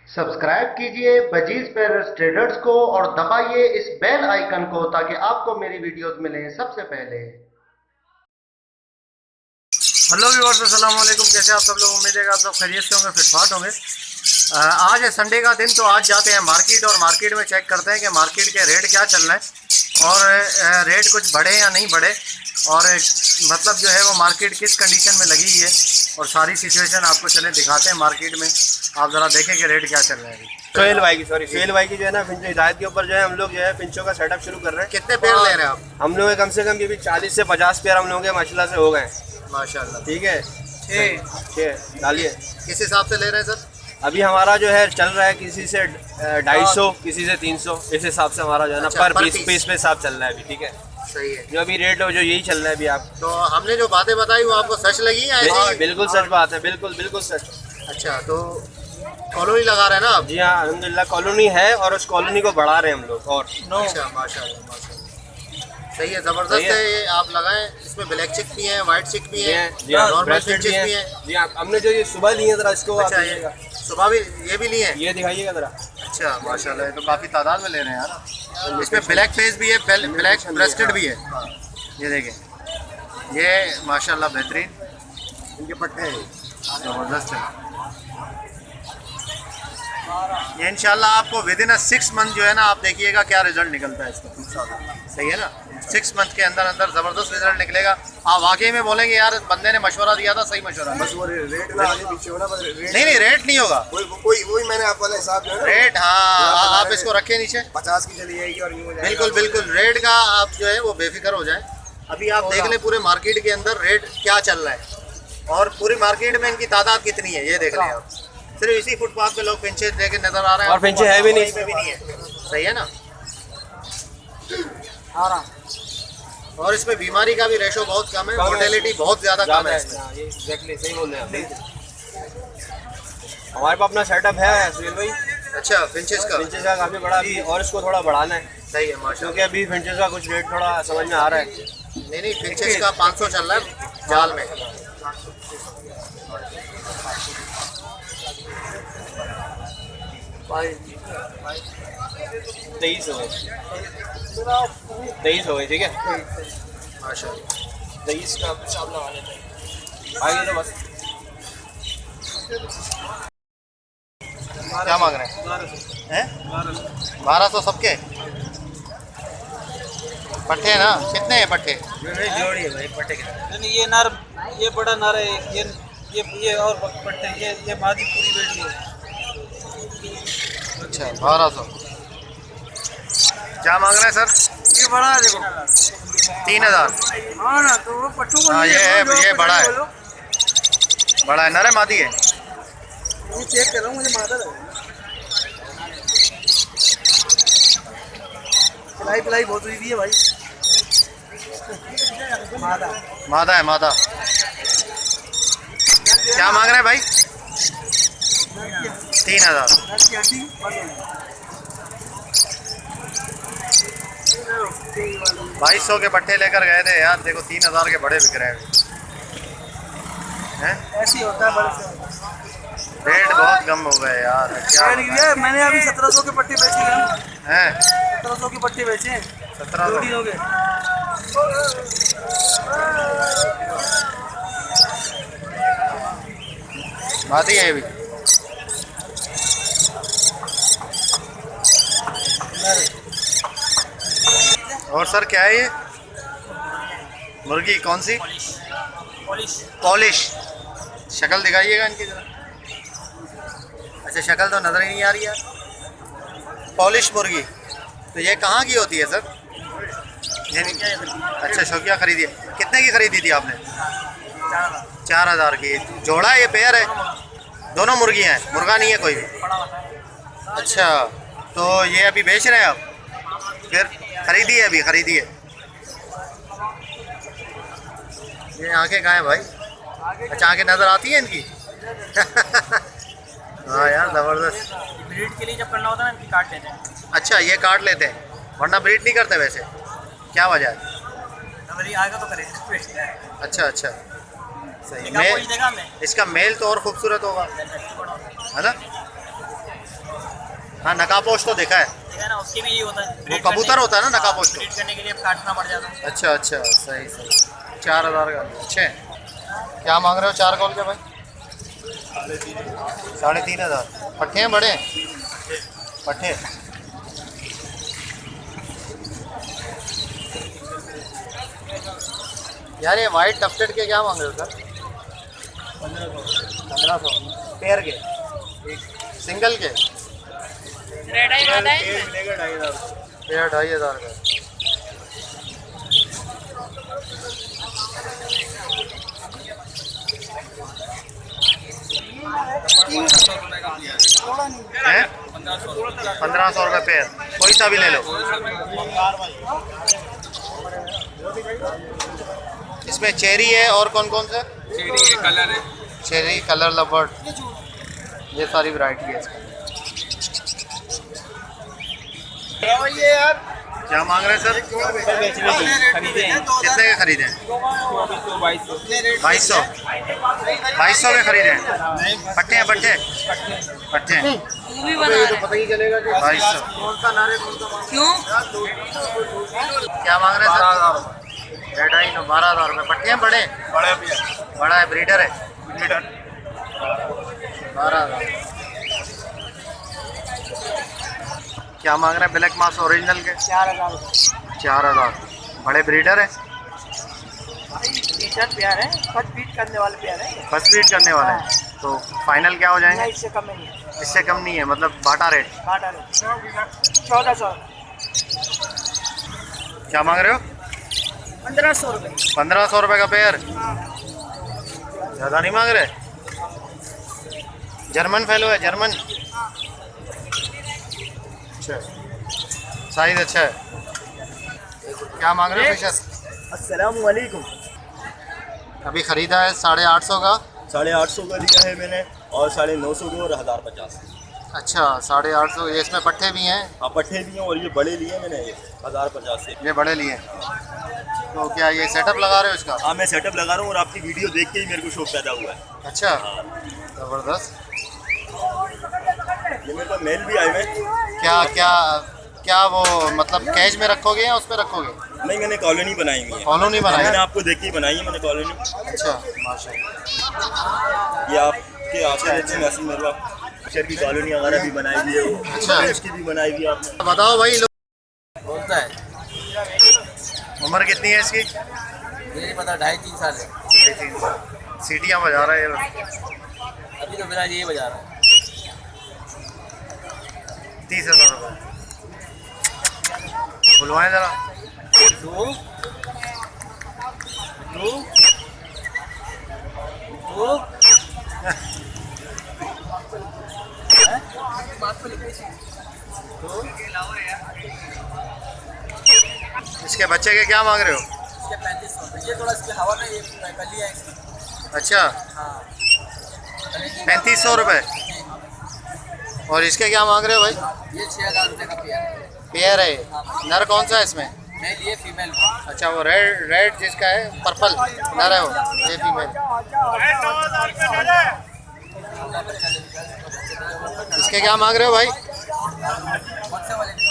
Subscribe कीजिए budgies पेरस traders को और दबाइए इस बेल आइकन को ताकि आपको मेरी वीडियोस मिलें सबसे पहले। हेलो व्यूअर्स, अस्सलाम वालेकुम। कैसे आप सब लोग? उम्मीद है कि आप सब खैरियत से होंगे, फिटफाट होंगे। आज है संडे का दिन, तो आज जाते हैं मार्केट और मार्केट में चेक करते हैं कि मार्केट के रेट क्या चल रहे हैं और रेट कुछ बढ़े या नहीं बढ़े, और मतलब जो है वो मार्केट किस कंडीशन में लगी हुई है और सारी सिचुएशन आपको चले दिखाते हैं मार्केट में। आप ज़रा देखें कि रेट क्या चल रहे हैं। सोहेल भाई की जो है ना फिंचो हिदायत के ऊपर जो है हम लोग जो है फिंचो का सेटअप शुरू कर रहे हैं। कितने पेड़ ले रहे हैं आप? हम लोग कम से कम ये भी 40 से 50 पेड़ हम लोगों के माशाल्लाह से हो गए माशाल्लाह। ठीक है, छः डालिए। किस हिसाब से ले रहे हैं सर? अभी हमारा जो है चल रहा है किसी से 250, किसी से 300, इस हिसाब से हमारा जो है ना अच्छा, पर पीस पे हिसाब चल रहा है अभी। ठीक है, सही है। जो अभी रेट हो जो यही चल रहा है अभी। आप तो हमने जो बातें बताई वो आपको सच लगी है? बिल्कुल सच बात है, बिल्कुल बिल्कुल सच। अच्छा, तो कॉलोनी लगा रहे हैं ना आप? जी हाँ, अल्हम्दुलिल्लाह कॉलोनी है और उस कॉलोनी को बढ़ा रहे हैं हम लोग। और अच्छा, माशाल्लाह माशाल्लाह, सही है, ज़बरदस्त है। ये आप लगाएं, इसमें ब्लैक चिक भी है, वाइट चिक भी है, नॉर्मल चिक भी है। जी हाँ, हमने जो ये सुबह लिए जरा इसको। अच्छा, ये सुबह भी ये भी लिए हैं? ये दिखाइएगा जरा। अच्छा माशाल्लाह, ये तो काफ़ी तादाद में ले रहे हैं यार। इसमें ब्लैक फेस भी है, ब्लैक ब्रेस्टेड भी है। ये देखें, ये माशाल्लाह बेहतरीन इनके पट्टे ज़बरदस्त है। ये इंशाल्लाह आपको विद इन 6 मंथ जो है ना, आप देखिएगा क्या रिजल्ट निकलता है इसका। सही है ना, 6 मंथ के अंदर अंदर ज़बरदस्त रिजल्ट निकलेगा। आप वाकई में बोलेंगे यार बंदे ने मशवरा दिया था, सही मशवरा। बस वो रेट ना आगे पीछे होना, बस रेट नहीं रेट नहीं होगा वही मैंने आपको वाला हिसाब जो है ना रेट। हाँ, आप इसको रखें नीचे, 50 की चली जाएगी और यूँ हो जाएगा। बिल्कुल बिल्कुल, रेट का आप जो है वो बेफिक्र हो जाए। अभी आप देख लें पूरे मार्केट के अंदर रेट क्या चल रहा है और पूरी मार्केट में इनकी तादाद कितनी है, ये देख लें आप। सिर्फ इसी फुटपाथ पे लोग पिंचे लेके नजर आ रहे हैं और पिंचे है भी नहीं, इसमें भी नहीं है। सही है ना। और इसमें बीमारी का भी रेशो बहुत कम है, मोर्टेलिटी बहुत ज़्यादा कम है इसमें। ये एग्जैक्टली सही बोल रहे हैं आप। हमारे पास अपना सेटअप है सुहेल भाई। अच्छा, फिंचेस का काफ़ी बड़ा अभी, और इसको थोड़ा बढ़ाना है। सही है माशाल्लाह, क्योंकि अभी फिंचेस का कुछ रेट थोड़ा समझ में आ रहा है। नहीं फिंचेस का 500 चल रहा है जाल में। तेईस हो गए, ठीक है माशाल्लाह। 23 का हिसाब लगा लेते हैं आगे तो बस। क्या मांग रहे हैं? 1200 सबके पट्टे हैं ना? कितने हैं पट्टे? जोड़ी है भाई पट्टे के। नहीं, ये नर, ये बड़ा नर है, ये और पट्टे, ये मादी पूरी बैठी है। अच्छा, 1200। क्या मांग रहे हैं सर? ये बड़ा है, देखो 3000। हाँ ना, तो वो पट्टू को हाँ, ये बड़ा है, बड़ा है। नर है मादी है? ये चेक कर रहा हूँ, मुझे मादा लग पिलाई बहुत हुई है भाई। मादा है, मादा। क्या मांग रहे हैं भाई? 3000। 2200 के पट्टे लेकर गए थे यार, देखो 3000 के बड़े बिक रहे हैं। ऐसे ही होता है बड़े से। रेट बहुत कम हो गए यार, क्या ये मैंने अभी 1700 के पट्टे बेचे हैं। 1700 के पट्टे बेचे हैं। 1700 के मादी है ये भी। और सर क्या है ये मुर्गी? कौन सी? पॉलिश। शक्ल दिखाइएगा इनकी जरा। अच्छा, शक्ल तो नज़र ही नहीं आ रही यार। पॉलिश मुर्गी, तो ये कहाँ की होती है सर? ये नहीं। अच्छा, शौकिया खरीदी है। कितने की खरीदी थी आपने? 4000 की। जोड़ा है ये, पेयर है? दोनों मुर्गियाँ हैं, मुर्गा नहीं है कोई भी? अच्छा, तो ये अभी बेच रहे हैं आप? फिर खरीदी है? अभी खरीदी है। ये आंखें कहाँ हैं भाई? अच्छा, आंखें नज़र आती हैं इनकी? हाँ यार, ज़बरदस्त। ब्रीड के लिए जब करना होता है ना, इनकी काट लेते हैं। अच्छा, ये काट लेते हैं, वरना ब्रीड नहीं करते वैसे? क्या वजह है? आएगा तो करेगा। अच्छा अच्छा, सही। इसका मेल तो और खूबसूरत होगा, है ना? हाँ नकापोश तो देखा है, ठीक है ना, उसके भी ये होता है। वो कबूतर होता है ना नकापोश तो। ब्रीड करने के लिए काटना पड़ जाता है। अच्छा अच्छा, सही सही। 4000 का अच्छे। क्या मांग रहे हो 4 कॉल के भाई? 3500। पट्ठे हैं बड़े? पट्ठे। यार ये वाइट टफ्टेड के क्या मांग रहे हो सर? 1500 पेयर के, सिंगल के? रेड आई वाला है, पेयर 2500 का। हैं? 1500 रुपये पेयर, कोई सा भी ले लो। इसमें चेरी है और कौन कौन सा? चेरी कलर है, चेरी, कलर, लवर्ड, ये सारी वैरायटी है इसमें। क्या मांग रहे हैं सर? खरीदे हैं। कितने के खरीदे हैं? 2200 के खरीदे हैं। पट्टे हैं, पट्टे पट्टे हैं। तो पता ही चलेगा कि 2200। क्यों? क्या मांग रहे हैं सर? 12,500 रुपये। पट्टे हैं बड़े? बड़ा है, ब्रीडर है? 12,000। क्या मांग रहे हैं ब्लैक मास ओरिजिनल के? 4,000। बड़े ब्रीडर है? प्यार है, फर्स्ट बीट करने वाले प्यार है। फर्स्ट बीट करने वाले हैं, तो फाइनल क्या हो जाएंगे? इससे कम नहीं है, इससे कम नहीं है, मतलब बाटा रेट। 1400। क्या मांग रहे हो? 1500 रुपये। 1500 रुपये का पेयर? ज़्यादा नहीं मांग रहे? जर्मन फेलो है, जर्मन। अच्छा, साइज अच्छा है। क्या मांग रहे हो फिशर? अस्सलाम वालेकुम। अभी ख़रीदा है 850 का। 850 का दिया है मैंने, और 950 को और 1050। अच्छा 850, ये इसमें पट्टे भी हैं? हाँ पट्टे भी हैं, और ये बड़े लिए मैंने, ये 1050 से। ये बड़े लिए। तो क्या ये सेटअप लगा रहे हो इसका? हाँ मैं सेटअप लगा रहा हूँ, और आपकी वीडियो देख के ही मेरे को शौक पैदा हुआ है। अच्छा, ज़बरदस्त। ये मेरे पास मेल भी आए हुए हैं। क्या क्या क्या वो मतलब कैज में रखोगे या उस पर रखोगे? नहीं मैंने कॉलोनी बनाई हुई है। कॉलोनी बनाई मैंने है? आपको देख के ही बनाई है मैंने कॉलोनी। अच्छा माशाल्लाह। ये आपके आते रहते मैसेज मेरे पास फिशर की कॉलोनी वगैरह भी बनाई हुई है, अच्छा। इसकी भी बनाई हुई है आपने। बताओ भाई लोग, बोलता है उम्र कितनी है इसकी? ये नहीं पता, 2.5-3 साल है। 3 साल। सीटियाँ बजा रहा है ये। अभी तो फिलहाल ये बजा रहा है। 30,000 रुपये। बुलवाएं ज़रा। दो दो दो इसके बच्चे के क्या मांग रहे हो? इसके 3500। ये थोड़ा इसकी हवा में ये कर लिया है इसकी। अच्छा हाँ 3500 रुपये। और इसके क्या मांग रहे हो भाई? ये 6000 रुपये का पेयर है। पेयर है ये? नर कौन सा है इसमें? मेल ये फीमेल। अच्छा वो रेड जिसका है, पर्पल नर है वो, ये फीमेल। इसके क्या मांग रहे हो भाई? उस वाले के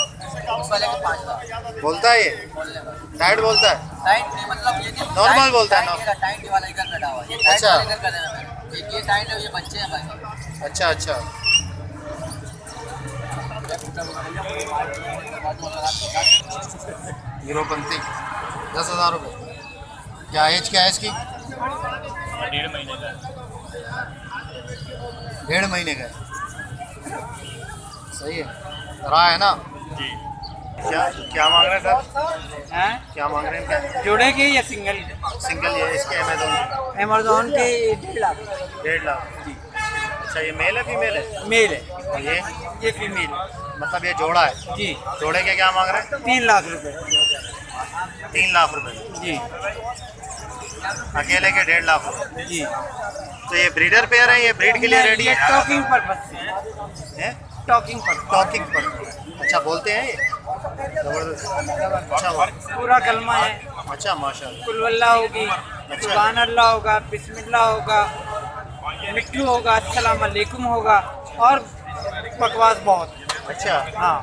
5,000 बोलता है ये? बोलने का। टाइट बोलता है? टाइट नहीं, मतलब ये नहीं, Normal टाइट- बोलता है, टाइट normal। ये टाइट वाला इधर कटा हुआ है। ये टाइट अच्छा। वाला इधर कर देना है। एक ये टाइट है, ये बच्चे हैं भाई। अच्छा अच्छा। हीरोपंती 10,000 रुपये। क्या एज क्या है इसकी? 1.5 महीने का। 1.5 महीने का है। सही है, रहा है ना? जी। क्या क्या मांग रहे हैं सर? हैं? क्या मांग रहे हैं क्या? जोड़े के या सिंगल? सिंगल ये इसके अमेजोन अमेजोन के 1.5 लाख। 1.5 लाख। अच्छा ये मेल है फीमेल है? मेल है, और ये फीमेल। मतलब ये जोड़ा है? जी। जोड़े के क्या मांग रहे हैं? 3 लाख रुपए। 3 लाख रुपए। जी अकेले के 1.5 लाख रुपए। जी। तो ये ब्रीडर पेयर है, ये ब्रीड के लिए रेडी ये है? टॉकिंग पर्पस से। हैं? Talking purpose. टॉकिंग पर। अच्छा बोलते हैं ये? जबरदस्त। अच्छा पूरा कलमा है। अच्छा माशाल्लाह। कुल वल्लाह होगी, सुभान अल्लाह होगा, बिस्मिल्लाह होगा, मिट्टू होगा, अस्सलाम वालेकुम होगा, और बकवास बहुत। अच्छा, हाँ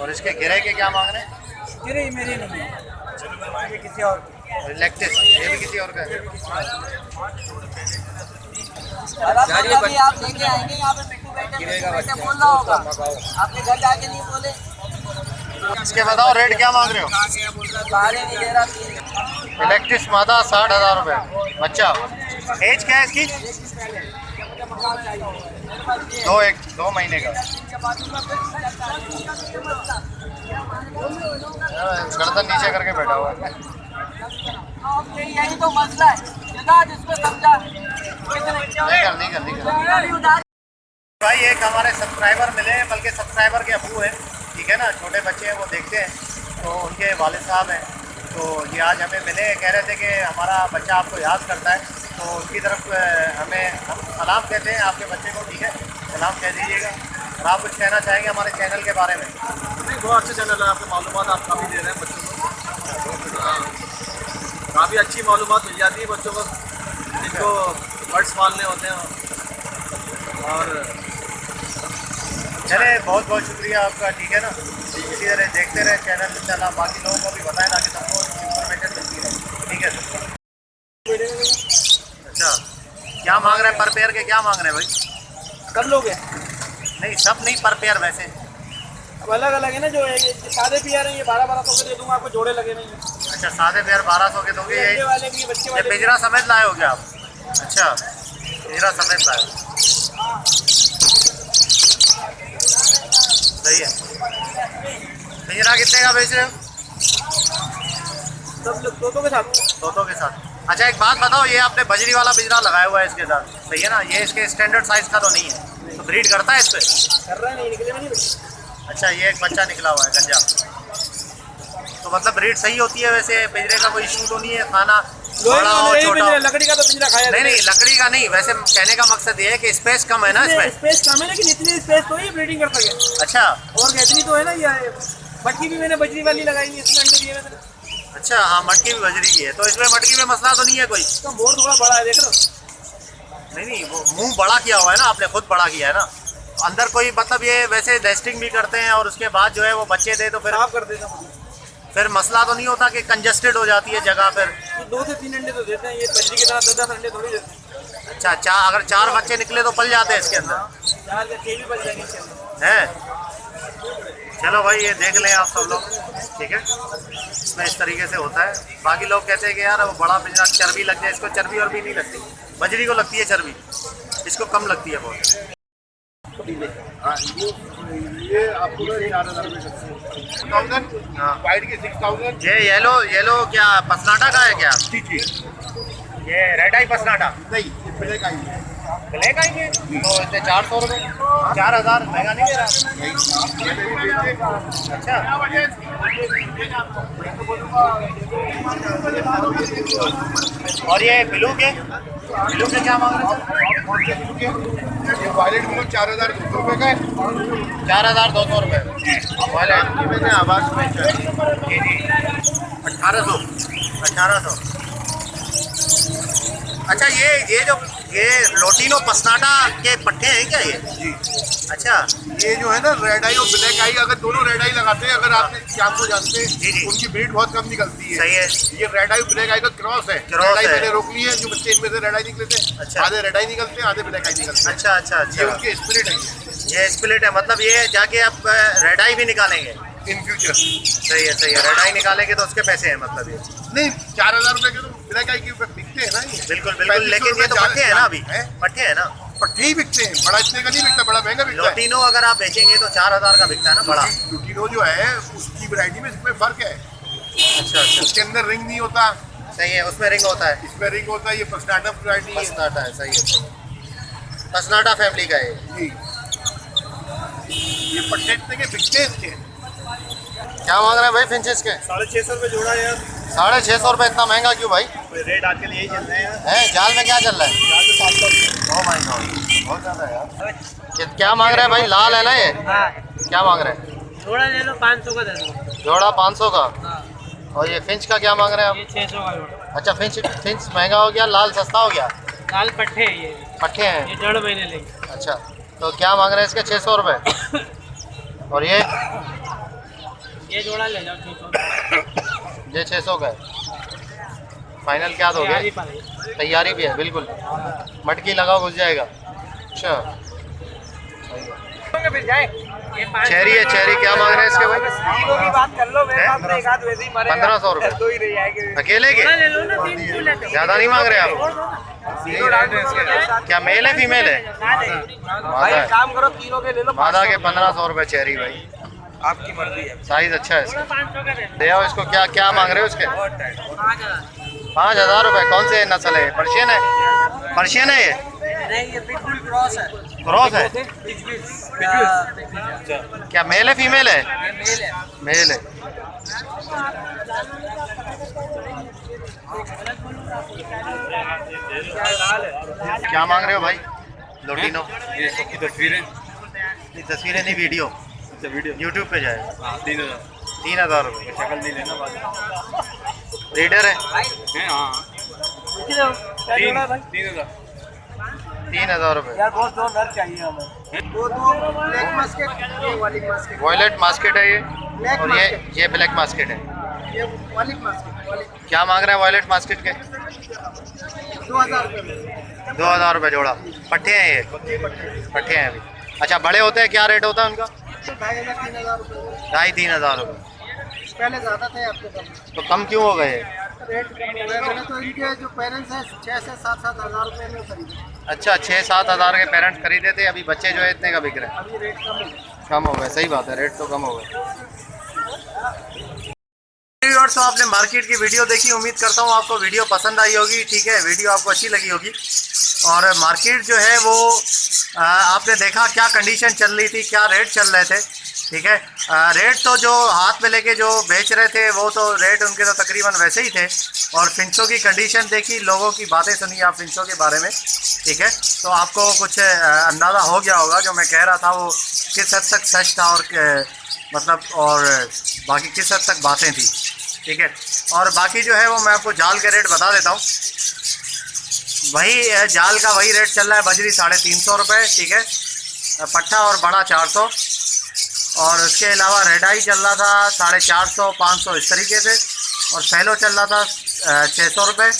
और इसके गिरे के क्या मांग रहे हैं? गिरे मेरे नहीं है, ये किसी और की। लैक्टिस ये भी किसी और का है। अभी आप लेके आएंगे यहाँ पे मिट्टू बैठे बोल रहा होगा, आपके घर जाके नहीं बोले। इसके बताओ रेट क्या मांग रहे हो? बाहर नहीं दे रहा। इलेक्ट्रिस मादा 60,000 रुपये, बच्चा। एज क्या है इसकी? 2 महीने का। गर्दन नीचे करके बैठा हुआ है। यही तो मसला है, जगह जिसको समझा नहीं कर। भाई एक हमारे सब्सक्राइबर मिले हैं, बल्कि सब्सक्राइबर के अबू हैं, ठीक है ना, छोटे बच्चे हैं वो देखते हैं, तो उनके वालिद साहब हैं, तो ये आज हमें मिले, कह रहे थे कि हमारा बच्चा आपको याद करता है, तो उनकी तरफ हम सलाम कहते हैं आपके बच्चे को, ठीक है, सलाम कह दीजिएगा। और आप कुछ कहना चाहेंगे हमारे चैनल के बारे में? नहीं, बहुत अच्छे चैनल है, आपको मालूमात आप काफ़ी दे रहे हैं बच्चों को, काफ़ी अच्छी मालूमात मिल जाती है बच्चों को जिनको बर्ड्स पालने होते हैं। और चले बहुत बहुत शुक्रिया आपका, ठीक है ना, इसी तरह देखते रहे चैनल, इंशाल्लाह बाकी लोगों को भी बताएं ताकि सबको इन्फॉर्मेशन मिलती रहे, ठीक है सर। अच्छा, क्या मांग रहे हैं पर पेयर के, क्या मांग रहे हैं भाई? सब लोग हैं, नहीं सब नहीं, पर पेयर वैसे। अब अलग अलग है ना, जो है सादे पेयर हैं ये 1200 के दे दूंगा आपको, जोड़े लगे नहीं हैं। अच्छा, सादे पेयर 1200 के दोगे? बच्चे वाले भी, बच्चे ये वाले पिंजरा समेत लाए हो क्या आप? अच्छा, पिंजरा समेत लाए हो, सही है। पिंजरा कितने का बेच रहे हो? सब लोग दो के साथ। दो के साथ। अच्छा एक बात बताओ, ये आपने बजरी वाला पिंजरा लगाया हुआ है इसके साथ, सही है ना, ये इसके स्टैंडर्ड साइज का तो नहीं है, तो ब्रीड करता है इस पे? कर रहा है, नहीं निकले नहीं बच्चे। अच्छा, ये एक बच्चा निकला हुआ है गंजा, तो मतलब ब्रीड सही होती है वैसे, पिंजरे का कोई इशू तो नहीं है, खाना बड़ा हो छोटा हो? लकड़ी का तो पिंजरा खाया नहीं लकड़ी का नहीं, वैसे कहने का मकसद ये है कि स्पेस कम है ना इसमें। स्पेस कम है, लेकिन इतनी स्पेस तो ही ब्रीडिंग कर सके। अच्छा, और इतनी तो है ना, ये मटकी भी मैंने बजरी वाली लगाई है, इसमें अंडे दिए मैंने। अच्छा हाँ, मटकी भी बजरी की है, तो इसमें मटकी में मसला तो नहीं है कोई? इसका मोर थोड़ा बड़ा है, देख रहे हो? नहीं वो मुंह बड़ा किया हुआ है ना आपने, खुद बड़ा किया है ना, अंदर कोई मतलब ये वैसे नेस्टिंग भी करते हैं और उसके बाद जो है वो बच्चे दे तो साफ कर देता हूँ। फिर मसला तो नहीं होता कि कंजस्टेड हो जाती है जगह? फिर 2 से 3 अंडे तो देते हैं, ये बजरी की तरह 10 अंडे थोड़ी देते हैं। अच्छा, अगर 4 बच्चे निकले तो पल जाते हैं इसके अंदर? 4 या 6 भी बच जाएंगे इसके अंदर। है, चलो भाई ये देख लें आप सब लोग, ठीक है, इसमें इस तरीके से होता है। बाकी लोग कहते हैं कि यार वो बड़ा पिंजरा चर्बी लग जाए, इसको चर्बी और भी नहीं लगती, बजरी को लगती है चर्बी, इसको कम लगती है बहुत। ये आपको 4,000 रुपये सकते हैं, वाइट के 6,000। ये येलो क्या पसनाटा का है क्या? जी ये रेड आई पसनाटा? नहीं, ये ब्लैक आई है। ब्लैक आई है तो इतने 400 रुपये, 4,000 महंगा नहीं दे रहा? अच्छा, और ये ब्लू के क्या मांग रहे हैं? ये वायलेट ब्लू 4,200 रुपये का है। 4,200 रुपये वायलेट मैंने आवाज़ में जी 1800। अच्छा, ये लोटिनो पसनाटा के पट्टे हैं क्या ये? जी। अच्छा, ये जो है ना रेड आई और ब्लैक आई, अगर दोनों रेड आई लगाते हैं, अगर आपने श्याम को जानते हैं, जी। उनकी ब्रीड बहुत कम निकलती है। सही है। ये रेड आई ब्लैक आई का क्रॉस है। क्रॉस रेड आई है। मैंने रोक ली है, जो बच्चे इनमें से रेड आई निकले थे, अच्छा। आधे रेड आई निकलते हैं, आधे ब्लैक आई निकलते हैं। अच्छा, ये उनके स्पिरिट है ये स्प्लिट है, मतलब ये जाके आप रेड आई भी निकालेंगे इन फ्यूचर। सही है, रेड आई निकालेंगे तो उसके पैसे हैं, मतलब ये नहीं, 4,000 रुपये के तो ब्लैक आई के बिकते हैं ना ये। बिल्कुल, लेकिन ये तो पट्टे हैं ना, अभी पट्टे हैं ना, पट्टे ही बिकते हैं, बड़ा इतने का नहीं बिकता, बड़ा महंगा बिकता है। लोटिनो अगर आप बेचेंगे तो 4,000 का बिकता है ना बड़ा? लुटिनो जो है उसकी वैरायटी में इसमें फर्क है। अच्छा, उसके अंदर रिंग नहीं होता, सही है, उसमें रिंग होता है, इसमें रिंग होता है। ये पसनाटा वैरायटी है। पसनाटा है, सही है, पसनाटा फैमिली का है जी। ये पट्टे इतने के बिकते हैं इसके। क्या मांग रहे हैं भाई फिंचेस के? 650 रुपये जोड़ा यार। 650 रुपये, इतना महंगा क्यों भाई? रेट आजकल यही चल रहे हैं। जाल में क्या चल रहा है? ओ माय गॉड, बहुत ज़्यादा है यार। क्या मांग रहे हैं भाई? लाल है ना ये? हाँ, क्या मांग रहे हैं? जोड़ा ले लो, 500 का दे दो। जोड़ा 500 का? हाँ, और ये फिंच का क्या मांग रहे हैं आप? ये 600 का जोड़ा। अच्छा, फिंच महंगा हो गया, लाल सस्ता हो गया? लाल पट्टे हैं ये पट्टे हैं। 1.5 महीने लेंगे। अच्छा, तो क्या मांग रहे हैं इसके? 600 रुपये। और ये जोड़ा ले जाओ 600। ये 600 का है। फाइनल क्या दोगे? तैयारी भी है बिल्कुल, मटकी लगाओ घुस जाएगा। अच्छा, चेरी है। चेरी क्या मांग रहे हैं इसके भाई? की बात कर लो, मेरे पास एक आध वैसे ही मरेगा। 1500 रुपये दो ही रह जाएंगे। अकेले के? ज़्यादा नहीं मांग रहे आप? क्या मेल है फीमेल है? भाई मादा एक काम करो, तीनों के ले लो। मादा के 1500 रुपये चेरी भाई। आपकी मर्जी है। साइज अच्छा है इसका। दे आओ इसको। क्या क्या मांग रहे हो इसके? 5000 रुपये। कौन से नस्ल है? पर्शियन है? पर्शियन है ये? नहीं, ये बिल्कुल क्रॉस है। क्रॉस है? क्या मेल है फीमेल है? मेल है। मेल है। क्या मांग रहे हो भाई? लोटिनो? ये सबकी तस्वीरें। ये तस्वीरें नहीं, वीडियो यूट्यूब पे जाए। 3000 रुपये। शक्ल नहीं लेना। रीडर है? हाँ 3000 रुपये। यार बहुत दो नर चाहिए हमें। वो दो ब्लैक मास्केट, ये वाली मास्केट। वॉयलेट मास्केट है ये, और ये ब्लैक मास्केट है। ये वाली मास्केट वाली क्या मांग रहे हैं वॉयलेट मास्केट के? 2000 रुपये। 2000 रुपये जोड़ा। पट्टे हैं ये? पट्टे हैं अभी। अच्छा, बड़े होते हैं क्या रेट होता है उनका? 2500-3000 रुपये। 2500-3000 रुपये। पहले ज़्यादा थे, आपके कम। तो कम क्यों हो गए? रेट कम हो गया। मैंने तो इनके जो पेरेंट्स हैं 6 से 7-7 हज़ार रुपये में खरीदे। अच्छा, 6-7 हज़ार के पेरेंट्स खरीदे थे, अभी बच्चे जो है इतने का बिक रहे हैं। अभी रेट कम हो गया। कम हो गए, सही बात है, रेट तो कम हो गए। तो आपने मार्केट की वीडियो देखी, उम्मीद करता हूँ आपको वीडियो पसंद आई होगी। ठीक है, वीडियो आपको अच्छी लगी होगी। और मार्केट जो है वो आपने देखा क्या कंडीशन चल रही थी, क्या रेट चल रहे थे। ठीक है, रेट तो जो हाथ में लेके जो बेच रहे थे वो तो रेट उनके तो तकरीबन वैसे ही थे। और फिंचों की कंडीशन देखी, लोगों की बातें सुनी आप फिंचों के बारे में। ठीक है, तो आपको कुछ अंदाज़ा हो गया होगा जो मैं कह रहा था वो किस हद तक सच था और मतलब और बाकी किस हद तक बातें थी। ठीक है, और बाकी जो है वो मैं आपको जाल के रेट बता देता हूँ। वही जाल का वही रेट चल रहा है, बजरी 350 रुपये। ठीक है, पट्टा और बड़ा 400, और उसके अलावा रेड आई चल रहा था 450-500 इस तरीके से, और सैलो चल रहा था 600 रुपये,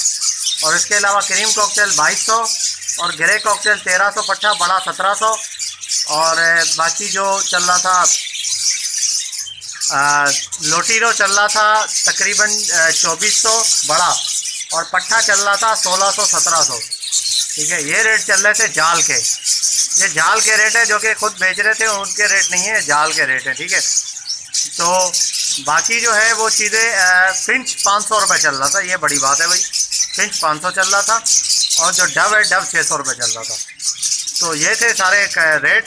और इसके अलावा क्रीम कॉकटेल 2200, और ग्रे कॉकटेल 1300 पट्टा, बड़ा 1700, और बाकी जो चल रहा था लोटीरो चल रहा था तकरीबन 2400 बड़ा, और पट्टा चल रहा था 1600-1700। ठीक है, ये रेट चल रहे थे जाल के। ये जाल के रेट है, जो कि खुद बेच रहे थे उनके रेट नहीं है, जाल के रेट है। ठीक है, तो बाकी जो है वो चीज़ें फिंच 500 रुपये चल रहा था, ये बड़ी बात है भाई। फिंच 500 चल रहा था, और जो डव है डव 600 रुपये चल रहा था। तो ये थे सारे रेट,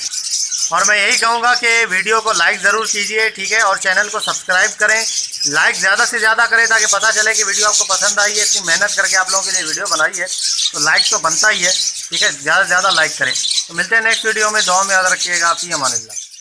और मैं यही कहूँगा कि वीडियो को लाइक ज़रूर कीजिए। ठीक है, और चैनल को सब्सक्राइब करें, लाइक ज़्यादा से ज़्यादा करें ताकि पता चले कि वीडियो आपको पसंद आई है। इतनी मेहनत करके आप लोगों के लिए वीडियो बनाई है तो लाइक तो बनता ही है। ठीक है, ज़्यादा से ज़्यादा लाइक करें। तो मिलते हैं नेक्स्ट वीडियो में, दुआ में याद रखिएगा। आप ही अमान अल्लाह।